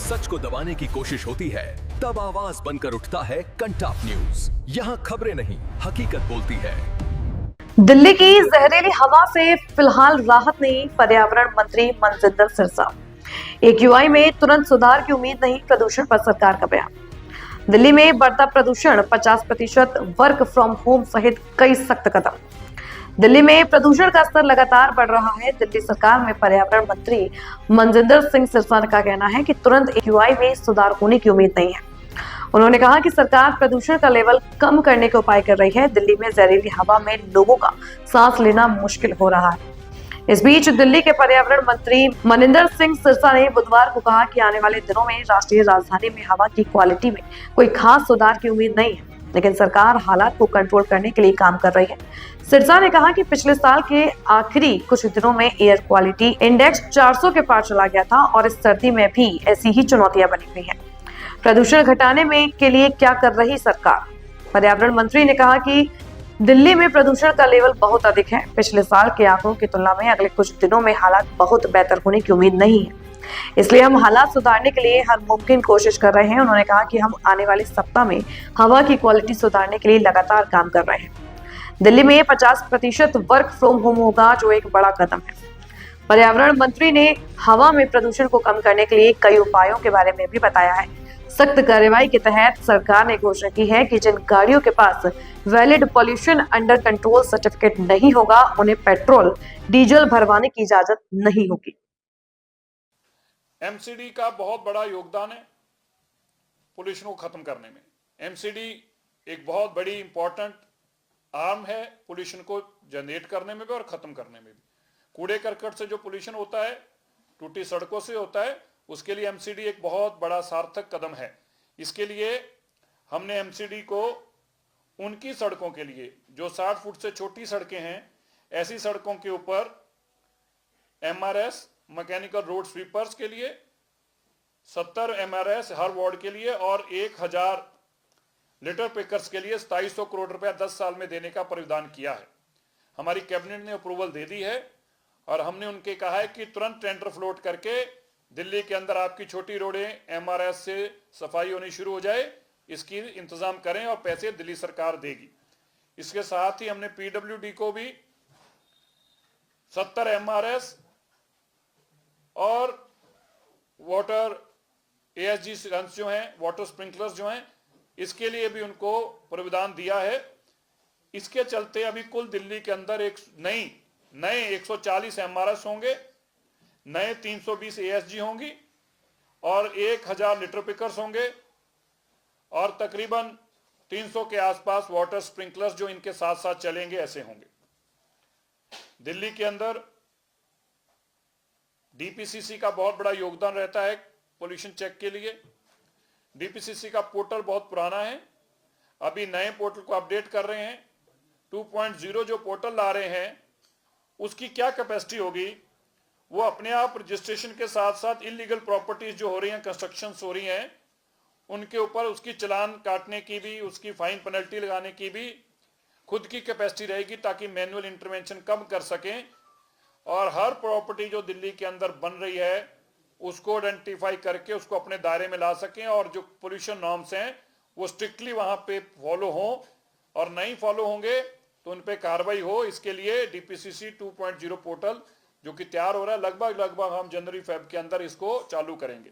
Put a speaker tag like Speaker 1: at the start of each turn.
Speaker 1: सच को दबाने की कोशिश होती है, तब आवाज बनकर उठता है कंटाप न्यूज। यहाँ खबरें नहीं, हकीकत बोलती है।
Speaker 2: दिल्ली की जहरीली हवा से फिलहाल राहत नहीं, पर्यावरण मंत्री मनजिंदर सिरसा। AQI में तुरंत सुधार की उम्मीद नहीं, प्रदूषण पर सरकार का बयान। दिल्ली में बढ़ता प्रदूषण, 50% वर्क फ्रॉम होम सहित कई सख्त कदम। दिल्ली में प्रदूषण का स्तर लगातार बढ़ रहा है। दिल्ली सरकार में पर्यावरण मंत्री मनजिंदर सिंह सिरसा का कहना है कि तुरंत AQI में सुधार होने की उम्मीद नहीं है। उन्होंने कहा कि सरकार प्रदूषण का लेवल कम करने के उपाय कर रही है। दिल्ली में जहरीली हवा में लोगों का सांस लेना मुश्किल हो रहा है। इस बीच दिल्ली के पर्यावरण मंत्री मनिंदर सिंह सिरसा ने बुधवार को कहा कि आने वाले दिनों में राष्ट्रीय राजधानी में हवा की क्वालिटी में कोई खास सुधार की उम्मीद नहीं है, लेकिन सरकार हालात को कंट्रोल करने के लिए काम कर रही है। सिरसा ने कहा कि पिछले साल के आखिरी कुछ दिनों में एयर क्वालिटी इंडेक्स 400 के पार चला गया था और इस सर्दी में भी ऐसी ही चुनौतियां बनी हुई हैं। प्रदूषण घटाने में के लिए क्या कर रही सरकार? पर्यावरण मंत्री ने कहा कि दिल्ली में प्रदूषण का लेवल बहुत अधिक है। पिछले साल के आंकड़ों की तुलना में अगले कुछ दिनों में हालात बहुत बेहतर होने की उम्मीद नहीं है, इसलिए हम हालात सुधारने के लिए हर मुमकिन कोशिश कर रहे हैं। उन्होंने कहा कि हम आने वाले सप्ताह में हवा की क्वालिटी सुधारने के लिए लगातार काम कर रहे हैं। दिल्ली में 50% वर्क फ्रॉम होम होगा, जो एक बड़ा कदम है। पर्यावरण मंत्री ने हवा में प्रदूषण को कम करने के लिए कई उपायों के बारे में भी बताया है। सख्त कार्रवाई के तहत सरकार ने घोषणा की है कि जिन गाड़ियों के पास valid pollution under control certificate नहीं होगा, उन्हें पेट्रोल डीजल भरवाने की इजाजत नहीं होगी।
Speaker 3: MCD का बहुत बड़ा योगदान है पोल्यूशन को खत्म करने में। MCD एक बहुत बड़ी इंपॉर्टेंट आर्म है पोल्यूशन को जनरेट करने में भी और खत्म करने में भी। कूड़े करकट से जो पोल्यूशन होता है, टूटी सड़कों से होता है, उसके लिए MCD एक बहुत बड़ा सार्थक कदम है। इसके लिए हमने MCD को उनकी सड़कों के लिए जो 60 फुट से छोटी सड़कें हैं, ऐसी सड़कों के ऊपर MRS मैकेनिकल रोड स्वीपर्स के लिए 70 MRS हर वार्ड के लिए और 1000 लिटर पिकर्स के लिए 2700 करोड़ रुपया 10 साल में देने का प्रावधान किया है। हमारी कैबिनेट ने अप्रूवल दे दी है और हमने उनके कहा है कि तुरंत टेंडर फ्लोट करके दिल्ली के अंदर आपकी छोटी रोडें MRS से सफाई होनी शुरू हो जाए, इसकी इंतजाम करें और पैसे दिल्ली सरकार देगी। इसके साथ ही हमने PWD को भी 70 MRS और वाटर ASG गन्स जो हैं, वाटर स्प्रिंकलर्स जो हैं, इसके लिए भी उनको प्रावधान दिया है। इसके चलते अभी कुल दिल्ली के अंदर एक नए 140 MRS होंगे, नए 320 ASG होंगी और 1000 लिटर पिकर्स होंगे और तकरीबन 300 के आसपास वाटर स्प्रिंकलर्स जो इनके साथ साथ चलेंगे, ऐसे होंगे। दिल्ली के अंदर DPCC का बहुत बड़ा योगदान रहता है पोल्यूशन चेक के लिए। DPCC का पोर्टल बहुत पुराना है, अभी नए पोर्टल को अपडेट कर रहे हैं। 2.0 जो पोर्टल ला रहे हैं, उसकी क्या कैपेसिटी होगी, वो अपने आप रजिस्ट्रेशन के साथ साथ इलीगल प्रॉपर्टीज जो हो रही हैं, कंस्ट्रक्शंस हो रही हैं, उनके ऊपर उसकी चालान काटने की भी, उसकी फाइन पेनल्टी लगाने की भी खुद की कैपेसिटी रहेगी, ताकि मैनुअल इंटरवेंशन कम कर सकें और हर प्रॉपर्टी जो दिल्ली के अंदर बन रही है उसको आइडेंटिफाई करके उसको अपने दायरे में ला सकें और जो पोल्यूशन नॉर्म्स हैं वो स्ट्रिक्टली वहां पे फॉलो हों और नहीं फॉलो होंगे तो उन पे कार्रवाई हो। इसके लिए DPCC 2.0 पोर्टल जो कि तैयार हो रहा है, लगभग हम जनवरी-फेब के अंदर इसको चालू करेंगे।